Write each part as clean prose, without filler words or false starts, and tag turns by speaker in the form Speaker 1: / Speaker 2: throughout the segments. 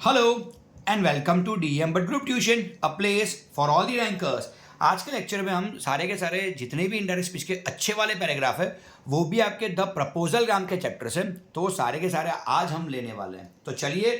Speaker 1: Hello and welcome to DM but group tuition, a place for all the rankers. आज के lecture में हम सारे के सारे जितने भी इनडायरेक्ट स्पीच के अच्छे वाले पैराग्राफ है वो भी आपके द प्रपोजल ग्राम के चैप्टर से, तो वो सारे के सारे आज हम लेने वाले हैं। तो चलिए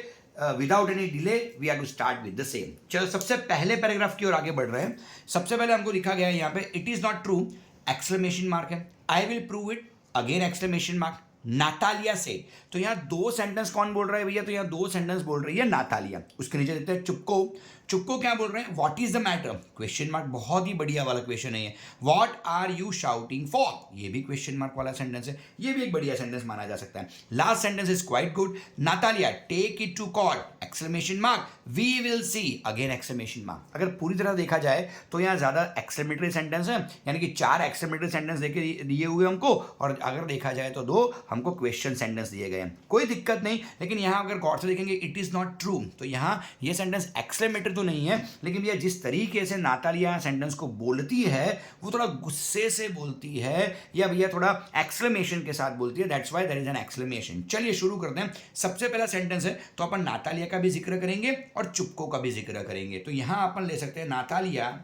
Speaker 1: without any delay we are to start with the same. चलो सबसे पहले पैराग्राफ की ओर आगे बढ़ रहे हैं। सबसे पहले हमको लिखा गया है यहाँ पे it is not true, exclamation mark है, I will prove it, again exclamation mark, Natalia से। तो यहाँ दो सेंटेंस कौन बोल रहा है भैया? तो यहाँ दो सेंटेंस बोल रही है नातालिया। उसके नीचे देते हैं चुपको। चुपको क्या बोल रहे हैं? What is the matter, question mark. बहुत ही बढ़िया वाला क्वेश्चन है ये। What are you shouting for, ये भी क्वेश्चन मार्क वाला सेंटेंस है। ये भी एक बढ़िया सेंटेंस माना जा सकता है। Last sentence is quite good. Natalia take it to court, exclamation mark, we will see, again exclamation mark. अगर पूरी तरह देखा जाए तो यहाँ ज्यादा एक्सक्लेमेटरी सेंटेंस है, यानी कि 4 एक्सक्लेमेटरी सेंटेंस दिए हुए हमको, और अगर देखा जाए तो 2 हमको क्वेश्चन सेंटेंस दिए गए हैं। कोई दिक्कत नहीं, लेकिन यहाँ अगर गौर से देखेंगे इट इज नॉट ट्रू, तो यहाँ ये सेंटेंस एक्सक्लेमेटरी तो नहीं है, लेकिन भैया जिस तरीके से नातालिया सेंटेंस को बोलती है वो थोड़ा गुस्से से बोलती है, या भैया थोड़ा एक्सक्लेमेशन के साथ बोलती है, that's why there is an exclamation. चलिए शुरू करते हैं। सबसे पहला सेंटेंस है तो अपन नातालिया का भी जिक्र करेंगे और चुपको का भी जिक्र करेंगे। तो यहां अपन ले सकते हैं नातालिया।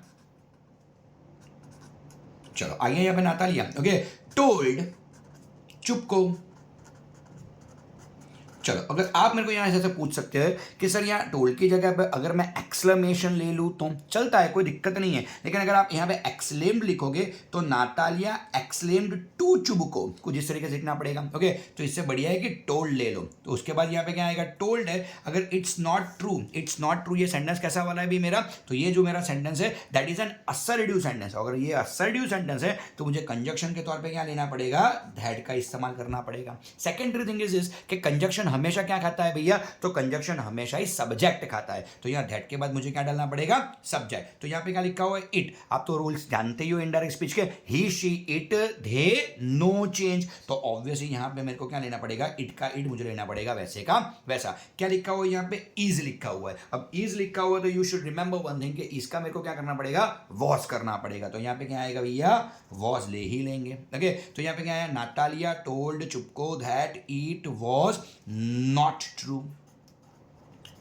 Speaker 1: चलो आइए यहां पे नातालिया। Okay, told चुपको। चलो अगर आप मेरे को यहाँ ऐसे पूछ सकते हैं कि सर यहाँ टोल्ड की जगह पे अगर मैं एक्सक्लेमेशन ले लूँ तो चलता है, कोई दिक्कत नहीं है। लेकिन अगर आप यहाँ पे एक्सक्लेम्ड लिखोगे तो नातालिया एक्सक्लेम्ड टू चुबको, कुछ इस तरीके से लिखना पड़ेगा। ओके, तो इससे बढ़िया है कि टोल्ड ले लो। तो उसके बाद यहाँ पे क्या आएगा? टोल्ड है। अगर it's not true, it's not true ये सेंटेंस कैसा वाला है भी मेरा? तो ये जो मेरा सेंटेंस है that is an assertive sentence. अगर ये असर्टिव सेंटेंस है तो मुझे कंजक्शन के तौर पर क्या लेना पड़ेगा? दैट का इस्तेमाल करना पड़ेगा। सेकेंडरी थिंग इज कि कंजक्शन हमेशा क्या खाता है भैया? तो कंजक्शन हमेशा ही सब्जेक्ट खाता है। तो यहां दैट के बाद मुझे क्या डालना पड़ेगा? सब्जेक्ट। तो यहां पे क्या लिखा हुआ है? इट। आप तो रूल्स जानते ही हो इनडायरेक्ट स्पीच के, he she it they no change. तो ऑब्वियसली यहां पे मेरे को क्या लेना पड़ेगा? इट का इट मुझे लेना पड़ेगा, वैसे का वैसा। क्या लिखा हुआ है यहां पे? इज लिखा हुआ है। अब इज लिखा हुआ है तो you should remember one thing कि इसका मेरे को क्या करना पड़ेगा? वॉज करना पड़ेगा। तो यहां पे क्या आएगा भैया? वॉज ले ही लेंगे। ओके, तो यहां पे क्या है? Natalia told Chupko that it was not true.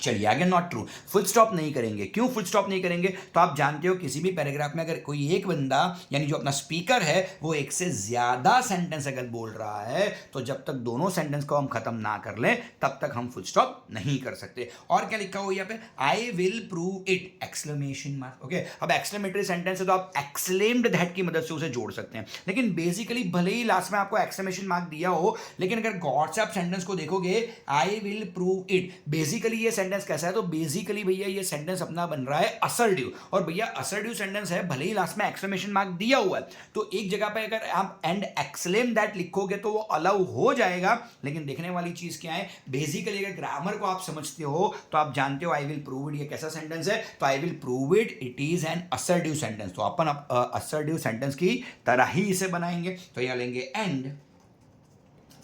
Speaker 1: चलिए आगे नॉट ट्रू, फुल स्टॉप नहीं करेंगे। क्यों फुल स्टॉप नहीं करेंगे? तो आप जानते हो किसी भी पैराग्राफ में अगर कोई एक बंदा यानी जो अपना स्पीकर है वो एक से ज्यादा सेंटेंस अगर बोल रहा है तो जब तक दोनों सेंटेंस को हम खत्म ना कर लें तब तक हम फुल स्टॉप नहीं कर सकते। और क्या लिखा हुआ यहाँ पे? आई will prove it, exclamation mark. Okay, अब एक्सक्लेमेटरी सेंटेंस है तो आप एक्सक्लेम्ड दैट की मदद से उसे जोड़ सकते हैं, लेकिन बेसिकली भले ही लास्ट में आपको एक्सक्लेमेशन मार्क दिया हो, लेकिन अगर गौर से आप सेंटेंस को देखोगे आई विल प्रूव इट, बेसिकली ये सेंटेंस कैसा है? तो बेसिकली भैया ये सेंटेंस अपना बन रहा है असर्टिव, और भैया असर्टिव सेंटेंस है भले ही लास्ट में एक्सक्लेमेशन मार्क दिया हुआ है, तो एक जगह पे अगर आप एंड एक्सक्लेम दैट लिखोगे तो वो अलाउ हो जाएगा। लेकिन देखने वाली चीज क्या है? बेसिकली अगर ग्रामर को आप समझते हो तो आप जानते हो आई विल प्रूव इट ये कैसा सेंटेंस है? तो आई will prove it, it is an assertive sentence. तो अपन असर्टिव सेंटेंस की तरह ही इसे बनाएंगे। तो यहां लेंगे and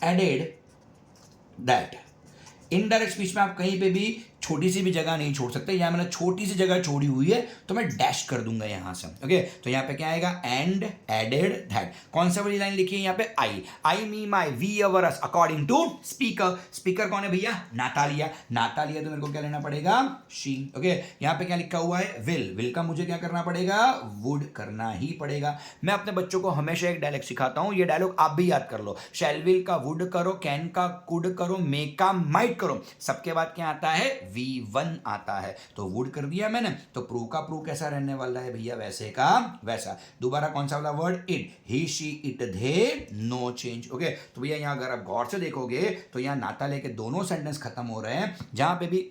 Speaker 1: added that. Indirect speech में आप कहीं पे भी छोटी सी भी जगह नहीं छोड़ सकते। यहां मैंने छोटी सी जगह छोड़ी हुई है तो मैं डैश कर दूंगा यहां से। ओके, तो यहां पे क्या आएगा? And added that. कौन सा वाली लाइन लिखी है यहां पे? I me my we our us according to speaker. Speaker कौन है भैया? नातालिया। नातालिया तो मेरे को क्या लेना पड़ेगा? शी। ओके, यहां पे क्या लिखा हुआ है? विल। विल का मुझे क्या करना पड़ेगा? वुड करना ही पड़ेगा। मैं अपने बच्चों को हमेशा एक डायलॉग सिखाता हूं, ये डायलॉग आप भी याद कर लो। शैल विल का वुड करो, कैन का कुड करो, मे का माइट करो, सबके बाद क्या आता है? V1 आता है। तो वुड कर दिया मैंने, तो प्रूव का प्रूव कैसा रहने वाला है भैया? वैसे का वैसा। दोबारा कौन सा वाला word? It. He she it they no change. Okay, तो भैया यहां अगर आप गौर से देखोगे तो यहां नाताले के दोनों सेंटेंस खत्म हो रहे हैं। जहां पे भी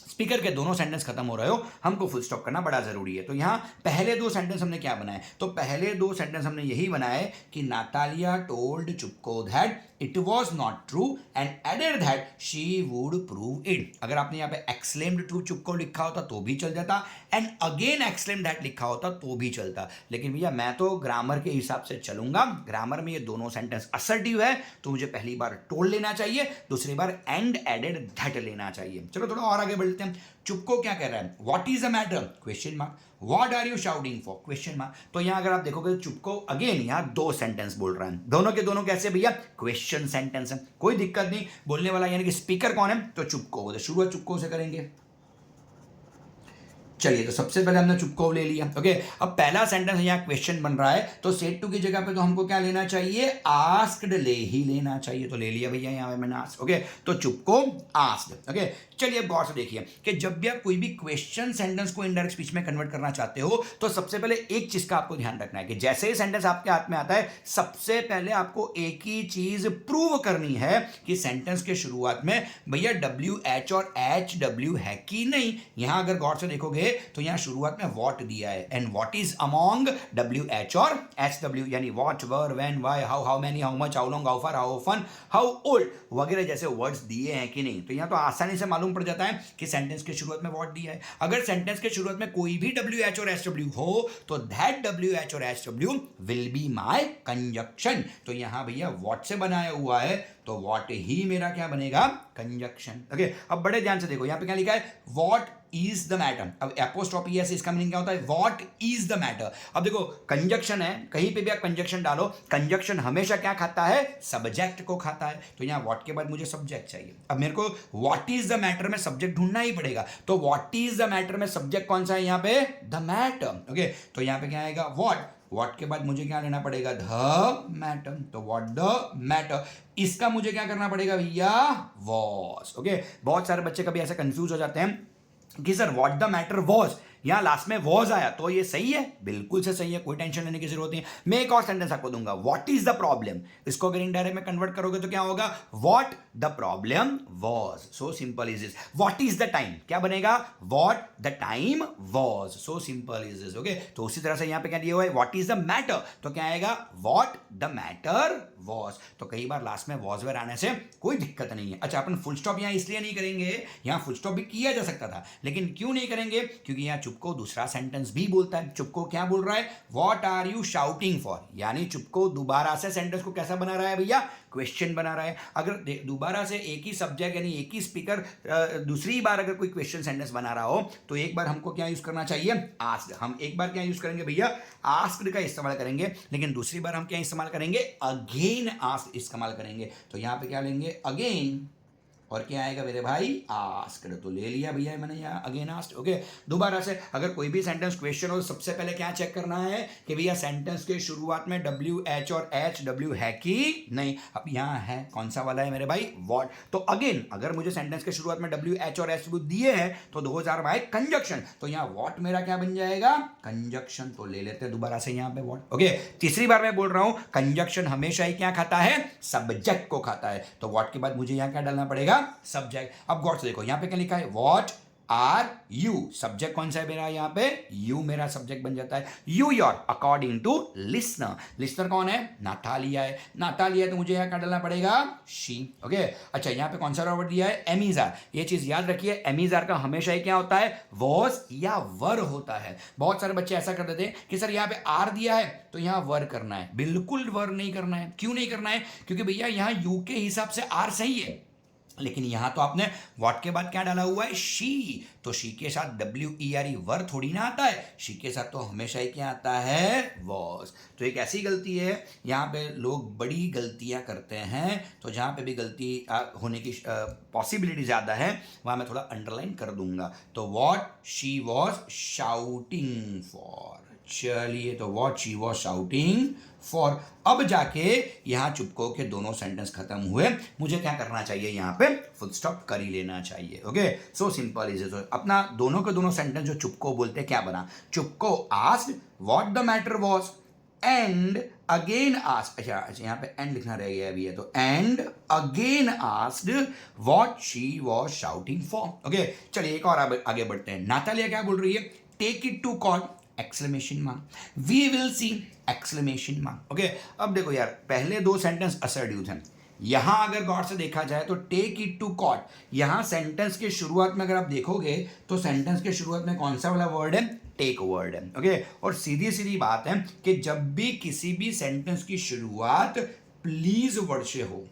Speaker 1: स्पीकर के दोनों सेंटेंस खत्म हो रहे हो हमको फुल स्टॉप करना बड़ा जरूरी है। तो यहां पहले 2 सेंटेंस हमने क्या बनाए? तो पहले 2 सेंटेंस हमने यही बनाए कि Natalia told Chupko that it was not true and added that she would prove it. अगर आपने यहां पे एक्सक्लेम्ड ट्रू चुपको लिखा होता तो भी चल जाता, एंड अगेन एक्सक्लेम दैट लिखा होता तो भी चलता। लेकिन भैया मैं तो ग्रामर के हिसाब से चलूंगा। ग्रामर में ये दोनों सेंटेंस असर्टिव है तो मुझे पहली बार टोल्ड लेना चाहिए, दूसरी बार एंड एडेड दैट लेना चाहिए। चलो थोड़ा और आगे बढ़ते हैं। चुपको क्या कह रहा है? What is the matter? Question mark. What are you shouting for? Question mark. तो यहां अगर आप देखोगे चुपको अगेन यहां 2 सेंटेंस बोल रहा है, दोनों के दोनों कैसे भैया? क्वेश्चन क्वेश्चन सेंटेंस है, कोई दिक्कत नहीं। बोलने वाला यानी कि स्पीकर कौन है, तो चुपको, तो शुरुआत चुपको से करेंगे। चलिए, तो सबसे पहले हमने चुपको ले लिया। ओके, अब पहला सेंटेंस यहाँ क्वेश्चन बन रहा है, तो सेड टू की जगह पे तो हमको क्या लेना चाहिए, आस्क्ड ले ही लेना चाहिए, तो ले लिया भैया यहाँ पे मैंने आस्क्ड। ओके, तो चुपको आस्क्ड। ओके, चलिए अब गौर से देखिए कि जब भी आप कोई भी क्वेश्चन सेंटेंस को इनडायरेक्ट स्पीच में कन्वर्ट करना चाहते हो, तो सबसे पहले एक चीज का आपको ध्यान रखना है कि जैसे ही सेंटेंस आपके हाथ में आता है, सबसे पहले आपको एक ही चीज प्रूव करनी है कि सेंटेंस के शुरुआत में भैया WH और HW है कि नहीं। यहां अगर गौर से देखोगे तो यहां शुरुआत में व्हाट दिया है, and what is among WH और HW, यानी what, where, when, why, how many, how much, how long, how far, how often, how old वगैरह जैसे वर्ड्स दिए हैं कि नहीं। तो यहां तो आसानी से मालूम पड़ जाता है कि सेंटेंस के शुरुआत में व्हाट दिया है। अगर सेंटेंस के शुरुआत में कोई भी WH और HW हो, तो दैट WH और HW will be my conjunction. तो यहां भैया व्हाट से बनाया हुआ है, तो व्हाट ही मेरा क्या बनेगा, कंजक्शन। ओके, अब बड़े ध्यान से देखो, यहां पे क्या लिखा है, व्हाट इज द मैटर। अब एपोस्ट्रोफी है, इसका मीनिंग क्या होता है, व्हाट इज द मैटर। अब देखो कंजक्शन है, कहीं पे भी आप कंजक्शन डालो, कंजक्शन हमेशा क्या खाता है, सब्जेक्ट को खाता है। तो यहां व्हाट के बाद मुझे सब्जेक्ट चाहिए। अब मेरे को व्हाट इज द मैटर में सब्जेक्ट ढूंढना ही पड़ेगा, तो व्हाट इज द मैटर में सब्जेक्ट कौन सा है यहां पे, द मैटर। ओके, तो यहां पे क्या आएगा, व्हाट के बाद मुझे क्या लेना पड़ेगा, द मैटर, तो व्हाट द मैटर। इसका मुझे क्या करना पड़ेगा भैया, वॉज। ओके, बहुत सारे बच्चे कभी ऐसे कंफ्यूज हो जाते हैं कि sir what the matter was, यहां लास्ट में वॉज आया, तो ये सही है, बिल्कुल से सही है, कोई टेंशन लेने की जरूरत नहीं है। मैं एक और सेंटेंस आपको दूंगा, व्हाट इज द प्रॉब्लम। इसको अगर इनडायरेक्ट में कन्वर्ट करोगे तो क्या होगा, what the problem was. So simple is this. What is the time, क्या बनेगा, what the time was. So simple is this. Okay, तो उसी तरह से यहां पे क्या दिया हुआ है, व्हाट इज द मैटर, तो क्या आएगा, व्हाट द मैटर वॉज। तो कई बार लास्ट में वॉज वेयर आने से कोई दिक्कत नहीं है। अच्छा, अपन फुल स्टॉप यहां इसलिए नहीं करेंगे, यहां फुल स्टॉप भी किया जा सकता था, लेकिन क्यों नहीं करेंगे, क्योंकि यहां चुपको दूसरा सेंटेंस भी बोलता है। चुपको क्या बोल रहा है, what are you shouting for, यानी चुपको दोबारा से सेंटेंस को कैसा बना रहा है भैया, क्वेश्चन बना रहा है। अगर दोबारा से एक ही सब्जेक्ट यानी एक ही स्पीकर दूसरी बार अगर कोई क्वेश्चन सेंटेंस बना रहा हो, तो एक बार हमको क्या यूज करना चाहिए, आस्क्ड। हम एक बार क्या यूज करेंगे भैया, आस्क्ड का इस्तेमाल करेंगे, लेकिन दूसरी बार हम क्या इस्तेमाल करेंगे, अगेन आस्क्ड इस्तेमाल करेंगे। तो यहां पे क्या लेंगे, अगेन, और क्या आएगा मेरे भाई, आस्क्ड। तो ले लिया भैया मैंने यहाँ अगेन आस्क्ड। ओके, दोबारा से अगर कोई भी सेंटेंस क्वेश्चन हो, सबसे पहले क्या चेक करना है कि भैया सेंटेंस के शुरुआत में WH और HW है कि नहीं। अब यहाँ है, कौन सा वाला है मेरे भाई, व्हाट। तो अगेन अगर मुझे सेंटेंस के शुरुआत में WH और HW दिए हैं, तो 2000 बाय कंजक्शन, तो यहाँ व्हाट मेरा क्या बन जाएगा, कंजक्शन। तो ले लेते हैं दोबारा से यहाँ पे व्हाट। ओके, तीसरी बार मैं बोल रहा हूं, कंजक्शन हमेशा ही क्या खाता है, सब्जेक्ट को खाता है। तो व्हाट के बाद मुझे यहाँ क्या डालना पड़ेगा, सब्जेक्ट। अब गौर से देखो, यहां पे क्या लिखा है, व्हाट आर यू, सब्जेक्ट कौन सा है मेरा, यहां पे यू मेरा सब्जेक्ट बन जाता है। You your according to listener, listener कौन है, नाटालिया है, नाटालिया, तो मुझे यहां क्या डालना पड़ेगा, शी। ओके, अच्छा यहां पे कौन सा वर्ड दिया है, एमीजार। ये चीज याद रखिए, एमीजार का हमेशा ही क्या होता है, वॉज या वर होता है। बहुत सारे बच्चे ऐसा कर देते हैं कि सर यहां पे आर दिया है तो यहां वर करना है, बिल्कुल वर नहीं करना है। क्यों नहीं करना है, क्योंकि भैया यहां यू के हिसाब से आर सही है, लेकिन यहां तो आपने व्हाट के बाद क्या डाला हुआ है, शी। तो शी के साथ WERE वर थोड़ी ना आता है, शी के साथ तो हमेशा ही क्या आता है, वॉज। तो एक ऐसी गलती है, यहां पे लोग बड़ी गलतियां करते हैं, तो जहां पे भी गलती होने की पॉसिबिलिटी ज्यादा है, वहां मैं थोड़ा अंडरलाइन कर दूंगा। तो what she was shouting for, चलिए, तो what she was shouting for. अब जाके यहां चुपको के दोनों सेंटेंस खत्म हुए, मुझे क्या करना चाहिए, यहां पे फुल स्टॉप कर ही लेना चाहिए। Okay, so simple is it. अपना दोनों के दोनों सेंटेंस जो चुपको बोलते क्या बना, चुपको asked what the matter was and again asked. अच्छा यहां पे एंड लिखना रह गया अभी है, तो and again asked what she was shouting for. Okay, चलिए एक और आगे बढ़ते हैं। नातालिया क्या बोल रही है, take it to court exclamation mark, we will see exclamation mark. Okay, अब देखो यार, पहले दो सेंटेंस असर्टिव थे, यहां अगर गौर से देखा जाए तो टेक इट टू कॉट, यहां सेंटेंस के शुरुआत में अगर आप देखोगे तो सेंटेंस के शुरुआत में कौन सा वाला वर्ड है, टेक वर्ड है। ओके, और सीधी सीधी बात है कि जब भी किसी भी सेंटेंस की शुरुआत प्लीज वर्ड से हो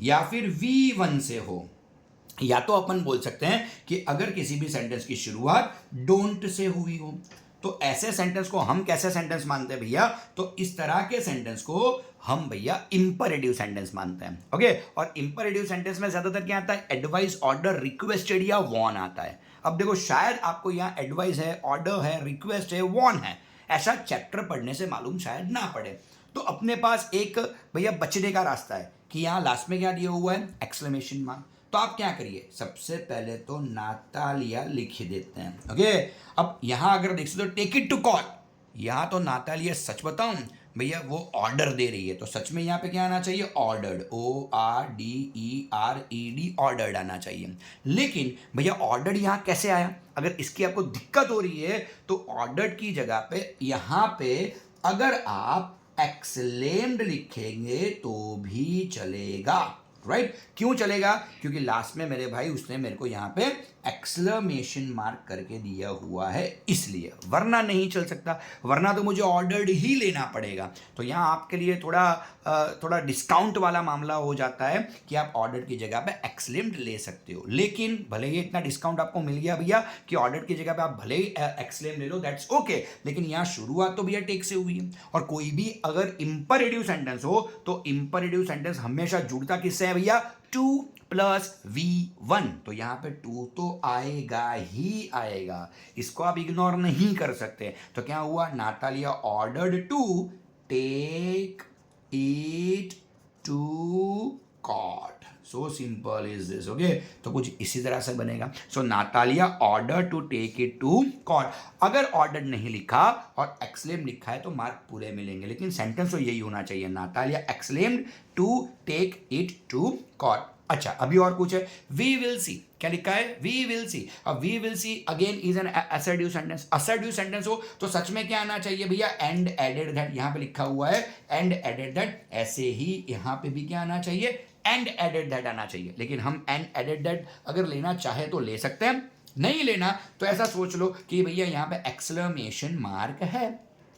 Speaker 1: या फिर V1 से हो, या तो अपन बोल सकते हैं कि अगर किसी भी सेंटेंस की शुरुआत डोंट से हुई हो, तो ऐसे सेंटेंस को हम कैसे सेंटेंस मानते हैं भैया? तो इस तरह के सेंटेंस को हम भैया इंपरेटिव सेंटेंस मानते हैं। ओके, और इंपरेटिव सेंटेंस में ज्यादातर क्या आता है? एडवाइस, ऑर्डर, रिक्वेस्टेड या वॉन आता है। अब देखो, शायद आपको यहाँ एडवाइस है, ऑर्डर है, रिक्वेस्ट है, वॉन है, ऐसा चैप्टर पढ़ने से मालूम शायद ना पड़े। तो अपने पास एक भैया बचने का रास्ता है कि यहाँ लास्ट में क्या दिया हुआ है? Exclamation mark. तो आप क्या करिए, सबसे पहले तो नातालिया लिख देते हैं। ओके, अब यहां अगर देख सकते हो टेक इट टू कोर्ट, यहां तो नातालिया सच बताऊं भैया वो ऑर्डर दे रही है, तो सच में यहां पे क्या आना चाहिए? ऑर्डर्ड, ORDERED, ऑर्डर्ड आना चाहिए। लेकिन भैया ऑर्डर्ड यहां कैसे आया? अगर इसकी आपको दिक्कत हो रही है तो ऑर्डर्ड की जगह पे यहां पे अगर आप एक्सलेम्ड लिखेंगे तो भी चलेगा, राइट? क्यों चलेगा? क्योंकि लास्ट में मेरे भाई उसने मेरे को यहां पे एक्सक्लेमेशन मार्क करके दिया हुआ है, इसलिए, वरना नहीं चल सकता, वरना तो मुझे ऑर्डर्ड ही लेना पड़ेगा। तो यहां आपके लिए थोड़ा डिस्काउंट वाला मामला हो जाता है कि आप ऑर्डर्ड की जगह पे एक्सलेम्ड ले सकते हो। लेकिन भले ही इतना डिस्काउंट आपको मिल गया भैया कि ऑर्डर्ड की जगह पे आप भले ही एक्सलेम ले लो, दैट्स ओके, लेकिन यहां शुरुआत तो भैया टेक से हुई है। और कोई भी अगर इंपरेटिव सेंटेंस हो तो इंपरेटिव सेंटेंस हमेशा जुड़ता किससे है भैया? 2 + V1, तो यहां पे 2 तो आएगा ही आएगा, इसको आप इग्नोर नहीं कर सकते। तो क्या हुआ? Natalia ordered to take it to court, so simple is this. Okay, तो कुछ इसी तरह से बनेगा। So Natalia order to take it to court. अगर ऑर्डर नहीं लिखा और एक्सलेम लिखा है तो मार्क पूरे मिलेंगे, लेकिन सेंटेंस तो यही होना चाहिए, Natalia exclaimed to take it to court. अच्छा, अभी और कुछ है, वी विल सी, क्या लिखा है? We will see. अब we will see again is an assertive sentence. Assertive sentence हो तो सच में क्या आना चाहिए भैया? एंड एडेड दैट, यहां पे लिखा हुआ है एंड एडेड दैट, ऐसे ही यहां पे भी क्या आना चाहिए? एंड एडेड दैट आना चाहिए। लेकिन हम एंड एडेड दैट अगर लेना चाहे तो ले सकते हैं, नहीं लेना तो ऐसा सोच लो कि भैया यहां पे एक्सक्लेमेशन मार्क है।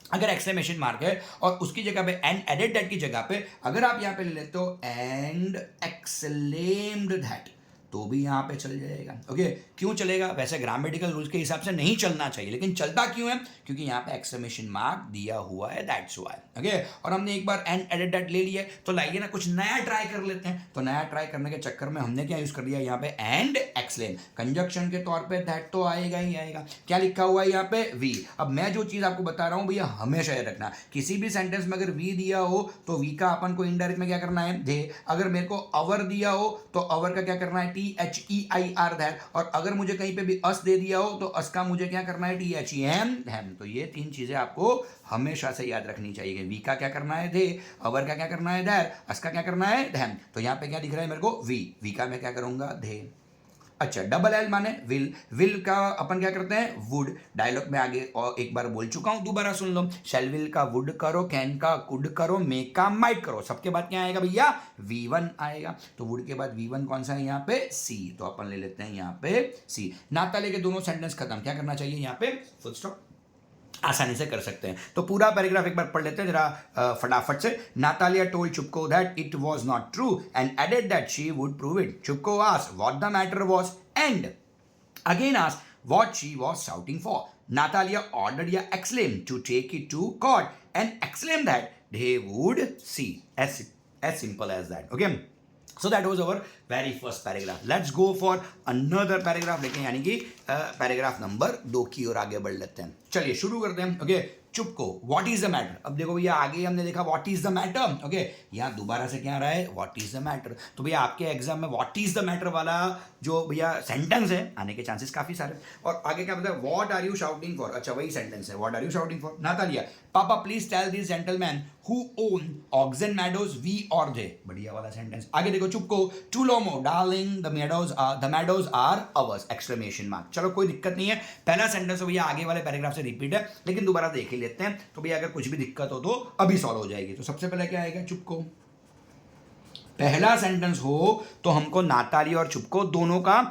Speaker 1: अगर एक्सक्लेमेशन मार्क है और उसकी जगह पे एंड एडेड दैट की जगह पे अगर आप यहां पे ले लेते हो एंड एक्सलेम्ड दैट, तो भी यहां पे चल जाएगा। ओके, क्यों चलेगा? वैसे ग्रामेटिकल रूल्स के हिसाब से नहीं चलना चाहिए, लेकिन चलता क्यों है? क्योंकि यहां पे एक्सक्लेमेशन मार्क दिया हुआ है, दैट्स व्हाई। ओके, और हमने एक बार एंड एडेड दैट ले लिया, तो लाइए ना कुछ नया ट्राई कर लेते हैं। तो नया ट्राई करने के चक्कर में हमने क्या यूज कर दिया यहां पे? And exclaim. कंजक्शन के तौर पे दैट तो आएगा ही आएगा। क्या लिखा हुआ है यहां पे? वी। अब मैं जो चीज आपको बता रहा हूं भैया हमेशा याद रखना, किसी भी सेंटेंस में अगर वी दिया हो तो वी का अपन को इनडायरेक्ट में क्या करना है? दे। अगर मेरे को अवर दिया हो तो अवर का क्या करना है? THEIR that. और अगर मुझे कहीं पे भी अस दे दिया हो तो अस का मुझे क्या करना है? THEM, हैम। तो ये तीन चीजें आपको हमेशा से याद रखनी चाहिए। वी का क्या करना है? दे। अवर का क्या करना है? दैर। अस का क्या करना है? धैम। तो यहां पे क्या दिख रहा है मेरे को? वी का मैं क्या करूंगा? दे। अच्छा, डबल एल माने विल। विल का अपन क्या करते हैं? वुड। डायलॉग में आगे और एक बार बोल चुका हूं, दोबारा सुन लो। शैल विल का वुड करो, कैन का कुड करो, मेक का माइट करो। सबके बाद क्या आएगा भैया? V1 आएगा। तो वुड के बाद V1 कौन सा है यहाँ पे? सी। तो अपन ले लेते हैं यहाँ पे सी। नाताले के दोनों सेंटेंस खत्म। क्या करना चाहिए यहाँ पे? Full stop. आसानी से कर सकते हैं। तो पूरा पैराग्राफ एक बार पढ़ लेते हैं जरा फटाफट से। Natalia told Chupko that it was not true and added that she would prove it. Chupko asked what the matter was and again asked what she was shouting for. Natalia ordered या exclaimed to take it to court and exclaimed that they would see. As simple as that. Okay. So that was our very first paragraph. Let's go for another paragraph. लेकिन यानी कि paragraph number 2 की ओर आगे बढ़ लेते हैं। चलिए शुरू करते हैं। Okay, चुपको, what is the matter. अब देखो भैया आगे हमने देखा what is the matter. Okay, यहाँ दोबारा से क्या आ रहा है? What is the matter. तो भैया आपके एग्जाम में व्हाट इज द मैटर वाला जो भैया सेंटेंस है आने के चांसेस काफी सारे। और आगे क्या बताया? What are you shouting for. अच्छा, वही सेंटेंस है, what are you shouting for. Natalia, papa please tell this gentleman who own oxen meadows we or they. बढ़िया वाला सेंटेंस। आगे देखो, Chupko, to Lomo darling the meadows are ours, exclamation mark. चलो कोई दिक्कत नहीं है, पहला सेंटेंस भैया आगे वाले पैराग्राफ से रिपीट है, लेकिन दोबारा देख ही लेते हैं। तो भैया अगर कुछ भी दिक्कत हो तो अभी सॉल्व हो जाएगी। तो सबसे पहले क्या आएगा? चुपको, पहला सेंटेंस हो तो हमको नातालिया और चुपको दोनों का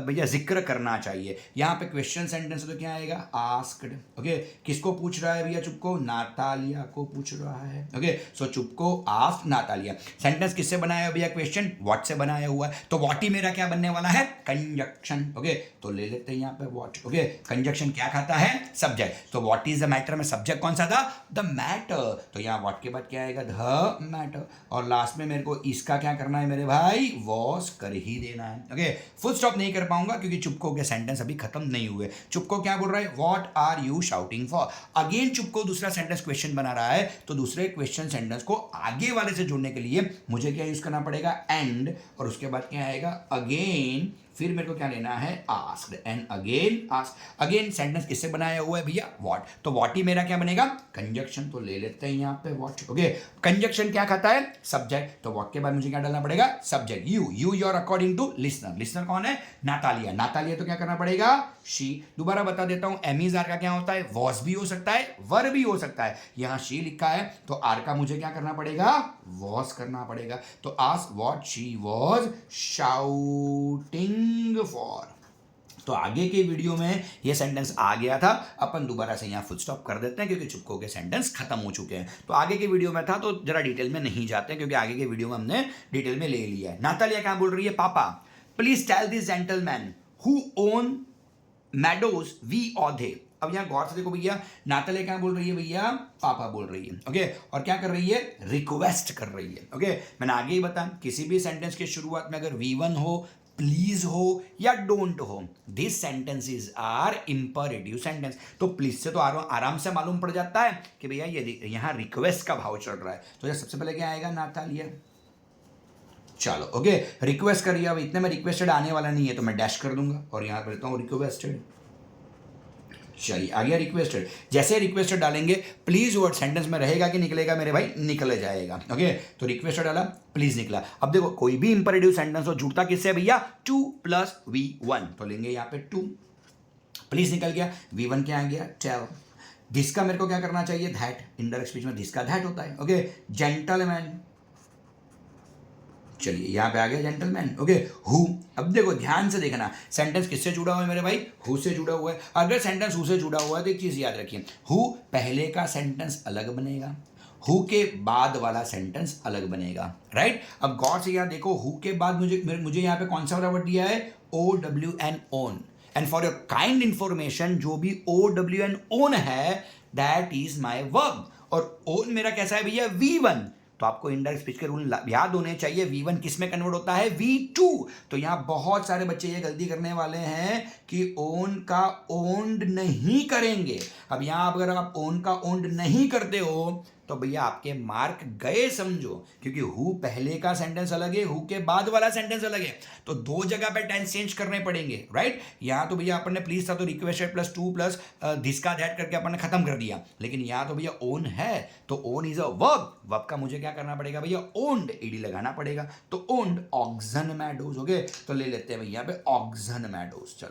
Speaker 1: भैया जिक्र करना चाहिए। यहाँ पे क्वेश्चन सेंटेंस तो क्या आएगा, आस्क्ड। ओके, किसको पूछ रहा है भैया चुपको, नातालिया को पूछ रहा है। ओके, सो चुपको आस्क्ड नातालिया। सेंटेंस किससे बनाया है भैया, क्वेश्चन व्हाट से बनाया हुआ है, तो व्हाट ही मेरा क्या बनने वाला है, कंजक्शन। ओके, तो ले लेते हैं यहाँ पे व्हाट। ओके, कंजक्शन क्या खाता है, सब्जेक्ट। तो व्हाट इज द मैटर में सब्जेक्ट कौन सा था, द मैटर। तो यहाँ व्हाट के बाद क्या आएगा, द मैटर। और लास्ट में मेरे को इसका क्या करना है मेरे भाई, वॉज कर ही देना है। ओके, फुल स्टॉप नहीं कर पाऊंगा क्योंकि चुपको के सेंटेंस अभी खत्म नहीं हुए। चुपको क्या बोल रहा है, what are you shouting for. Again Chupko दूसरा सेंटेंस क्वेश्चन बना रहा है, तो दूसरे क्वेश्चन सेंटेंस को आगे वाले से जोड़ने के लिए मुझे क्या यूज करना पड़ेगा, एंड, और उसके बाद क्या आएगा, अगेन। फिर मेरे को क्या लेना है, asked, and again asked. Again sentence किससे बनाया हुआ है भैया, व्हाट। तो व्हाट ही मेरा क्या बनेगा, कंजक्शन। तो ले लेते हैं यहाँ पे व्हाट। ओके, कंजक्शन क्या खाता है, सब्जेक्ट। तो व्हाट के बाद मुझे क्या डालना पड़ेगा, subject. You your according to listener. Listener कौन है, नातालिया। नातालिया तो क्या करना पड़ेगा, शी। दोबारा बता देता हूं, एमीज आर का क्या होता है, वॉज भी हो सकता है, वर भी हो सकता है। यहां शी लिखा है तो आर का मुझे क्या करना पड़ेगा, वॉज करना पड़ेगा। तो ask what she was shouting for. तो आगे के वीडियो में ये सेंटेंस आ गया था, अपन दोबारा से यहाँ फुल स्टॉप कर देते हैं क्योंकि चुपको के सेंटेंस खत्म हो चुके हैं। तो आगे के वीडियो में था तो जरा डिटेल में नहीं जाते क्योंकि आगे के वीडियो में हमने डिटेल में ले लिया है। नातालिया क्या बोल रही है, papa please tell this gentleman who own meadows we or they. अब यहां गौर से देखो भैया, नातालिया क्या बोल रही है भैया, पापा बोल रही है। ओके, और क्या कर रही है, रिक्वेस्ट कर रही है। ओके, मैंने आगे ही बताया किसी भी सेंटेंस की शुरुआत में अगर V1 हो, प्लीज हो या डोंट हो, this sentences are imperative sentence. तो प्लीज से तो आराम से मालूम पड़ जाता है कि भैया ये यहां रिक्वेस्ट का भाव चल रहा है। तो सबसे पहले क्या आएगा, नातालिया। चलो ओके, रिक्वेस्ट करिए। अब इतने में रिक्वेस्टेड आने वाला नहीं है तो मैं डैश कर दूंगा और यहां पर लेता हूं रिक्वेस्टेड। चलिए आ गया रिक्वेस्टेड। जैसे रिक्वेस्टेड डालेंगे प्लीज वर्ड सेंटेंस में रहेगा कि निकलेगा मेरे भाई, निकल जाएगा। ओके, तो रिक्वेस्टेड डाला, प्लीज निकला। अब देखो कोई भी इंपरेटिव सेंटेंस हो जुड़ता किससे भैया, 2 + V1। तो लेंगे यहाँ पे 2, प्लीज निकल गया, V1 क्या आ गया, टेल। दिस का मेरे को क्या करना चाहिए, दैट। इनडायरेक्ट स्पीच में दिस का दैट होता है। Okay, gentleman. चलिए यहाँ पे आ गया जेंटलमैन। Okay, who. अब देखो ध्यान से देखना, सेंटेंस किससे जुड़ा हुआ है मेरे भाई, हु से जुड़ा हुआ है। अगर सेंटेंस हु से जुड़ा हुआ है तो एक चीज याद रखिए, हु पहले का सेंटेंस अलग बनेगा, हु के बाद वाला सेंटेंस अलग बनेगा। राइट, अब गौर से यहाँ देखो, हु के बाद मुझे यहाँ पे कौन सा वर्ड दिया है, OWN own. And for your kind information, जो भी OWN ओन है दैट इज माई वर्ब। और ओन मेरा कैसा है भैया, V1। तो आपको इनडायरेक्ट स्पीच के रूल याद होने चाहिए। V1 किस में कन्वर्ट होता है, V2। तो यहां बहुत सारे बच्चे ये गलती करने वाले हैं कि ओन का ओन्ड नहीं करेंगे। अब यहां अगर आप ओन का ओन्ड नहीं करते हो तो भैया आपके मार्क गए समझो, क्योंकि हु पहले का सेंटेंस अलग है, हु के बाद वाला सेंटेंस अलग है, तो दो जगह पे टेंस चेंज करने पड़ेंगे। राइट, यहां तो भैया अपन ने प्लीज था तो रिक्वेस्टेड प्लस 2 प्लस दिस का दैट करके अपन ने खत्म कर दिया, लेकिन यहां तो भैया ओन है तो own is a verb. Verb का मुझे क्या करना पड़ेगा भैया, ओन्ड, ईडी लगाना पड़ेगा। तो ओन्ड ऑक्सन मैडोज। ओके, तो ले लेते हैं भैया पे ऑक्सन मैडोज।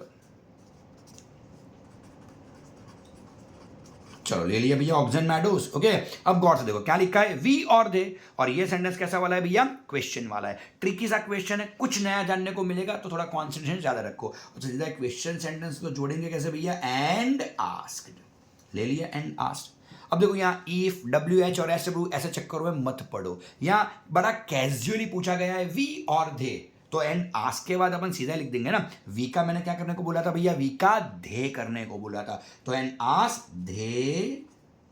Speaker 1: चलो ले लिया भैया ऑक्सन मैडोज। ओके, अब गौर से देखो क्या लिखा है, वी और दे। और ये सेंटेंस कैसा वाला है भैया, क्वेश्चन वाला है। ट्रिकी सा क्वेश्चन है, कुछ नया जानने को मिलेगा तो थोड़ा कॉन्सेंट्रेशन ज्यादा रखो। और सीधा क्वेश्चन सेंटेंस को जोड़ेंगे कैसे भैया, एंड आस्क्ड। ले लिया एंड आस्क्ड। अब देखो यहाँ इफ, WH और SW ऐसे चक्करों में मत पड़ो, यहाँ बड़ा कैजुअली पूछा गया है वी और दे, तो एंड आस्क के बाद अपन सीधा लिख देंगे ना। वी का मैंने क्या करने को बोला था भैया, वी का धे करने को बोला था, तो एंड आस्क धे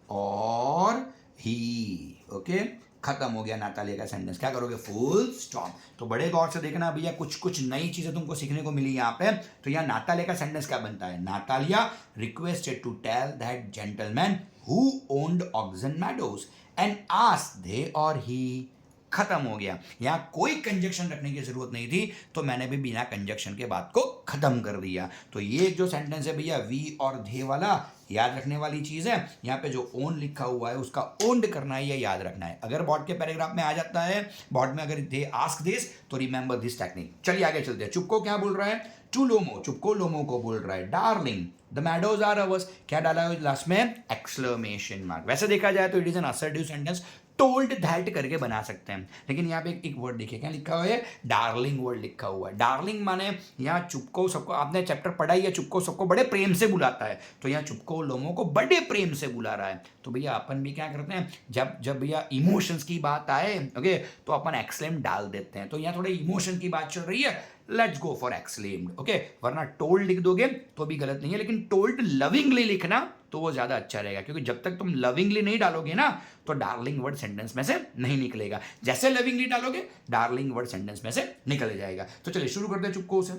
Speaker 1: और ही। ओके, खत्म हो गया नातालिया का सेंटेंस। क्या करोगे, फुल स्टॉप। तो बड़े गौर से देखना भैया, कुछ नई चीजें तुमको सीखने को मिली यहाँ पे। तो यहाँ नातालिया का सेंटेंस क्या बनता है, Natalia requested to tell that gentleman who owned oxen meadows and ask they or he. खत्म हो गया, यहां कोई कंजक्शन रखने की जरूरत नहीं थी, तो मैंने भी बिना कंजक्शन के बात को खत्म कर दिया। तो ये जो सेंटेंस है भैया वी और धे वाला, याद रखने वाली चीज है। यहाँ पे जो ओन लिखा हुआ है उसका ओन्ड करना है, ये याद रखना है। अगर बोर्ड के पैराग्राफ में आ जाता है, बोर्ड में अगर दे आस्क दिस, तो रिमेंबर दिस टेक्निक। चलिए आगे चलते हैं। चुपको क्या बोल रहा है, टू लोमो। चुपको लोमो को बोल रहा है darling the meadows are hours. क्या डाला है लास्ट में, एक्सक्लेमेशन मार्क। वैसे देखा जाए तो it is an assertive sentence, told that करके बना सकते हैं। लेकिन यहाँ पे एक वर्ड देखिए क्या लिखा हुआ है, डार्लिंग वर्ड लिखा हुआ है। डार्लिंग माने यहाँ चुपको सबको, आपने चैप्टर पढ़ा ही है, चुपको सबको बड़े प्रेम से बुलाता है, तो यहाँ चुपको लोमो को बड़े प्रेम से बुला रहा है। तो भैया अपन भी क्या करते हैं, जब जब भैया इमोशंस की बात आए ओके, तो अपन एक्सलेम डाल देते हैं। तो यहाँ थोड़े इमोशन की बात चल रही है, लेट्स गो फॉर एक्सलेम्ड ओके। वरना टोल्ड लिख दोगे तो भी गलत नहीं है, लेकिन टोल्ड लविंगली लिखना तो वो ज्यादा अच्छा रहेगा, क्योंकि जब तक तुम लविंगली नहीं डालोगे ना तो डार्लिंग वर्ड सेंटेंस में से नहीं निकलेगा। जैसे लविंगली डालोगे डार्लिंग वर्ड सेंटेंस में से निकल जाएगा। तो चलिए शुरू करते हैं चुपको से।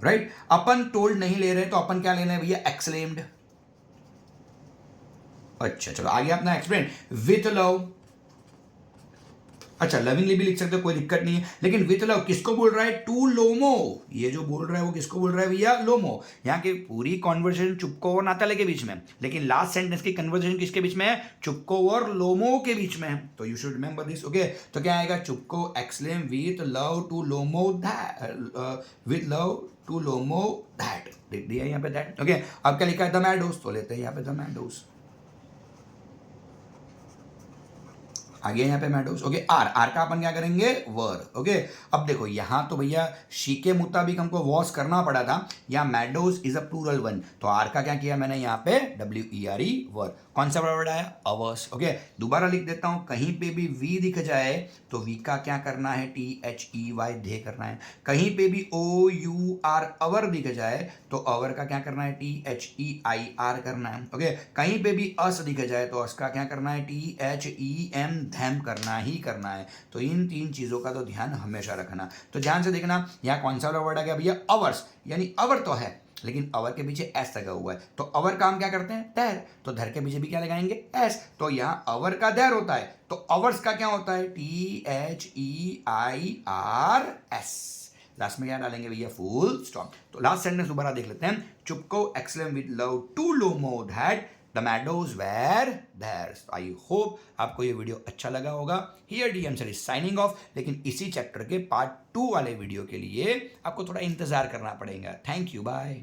Speaker 1: राइट, अपन टोल्ड नहीं ले रहे तो अपन क्या लेना है भैया, एक्सलेम्ड। अच्छा चलो आगे अपना एक्सप्लेन विथ लव। अच्छा लविंगली भी लिख सकते हो, कोई दिक्कत नहीं है, लेकिन विथ लव किसको बोल रहा है, टू लोमो। ये जो बोल रहा है वो किसको बोल रहा है भैया, लोमो। यहाँ की पूरी कॉन्वर्सेशन चुपको और नाताले के बीच में, लेकिन लास्ट सेंटेंस की कन्वर्सेशन किसके बीच में है, चुपको और लोमो के बीच में है। तो you should remember this okay. तो क्या आएगा, Chupko exclaim with love to Lomo that, with love to Lomo that, देख दिया यहाँ पे दैट ओके। अब क्या लिखा है, द मैडोस, तो लेते हैं यहाँ पे द मैडोस। आगे यहाँ पे मैडोस ओके। आर का अपन क्या करेंगे, वर ओके। अब देखो यहाँ तो भैया शी के मुताबिक हमको वॉश करना पड़ा था, यहाँ मैडोस इज अ प्लूरल वन, तो आर का क्या किया मैंने यहाँ पे WERE वर। कौन सा वर्ड आया, अवर्स ओके। दोबारा लिख देता हूँ, कहीं पे भी वी दिख जाए तो वी का क्या करना है, THEY दे करना है। कहीं पे भी OUR अवर दिख जाए तो अवर का क्या करना है, THEIR करना है ओके। कहीं पे भी अस दिख जाए तो अस का क्या करना है, THEM धैम करना ही करना है। तो इन तीन चीजों का तो ध्यान हमेशा रखना। तो ध्यान से देखना, यहाँ कौन सा वाला वर्ड आ गया भैया, अवर्स, यानी अवर तो है लेकिन अवर के पीछे एस लगा हुआ है, तो अवर काम क्या करते हैं, धैर, तो धैर के पीछे भी क्या लगाएंगे, एस। तो यहाँ अवर का धैर होता है, तो अवर्स का क्या होता है, THEIRS। लास्ट में क्या डालेंगे भैया, फुल स्टॉप। तो लास्ट सेंटेंस दोबारा देख लेते हैं, Chupko exclaim with love to Lomo that the meadows were there. I hope आपको ये वीडियो अच्छा लगा होगा। Here DM sir is signing off, लेकिन इसी चैप्टर के पार्ट 2 वाले वीडियो के लिए आपको थोड़ा इंतजार करना पड़ेगा। Thank you, bye.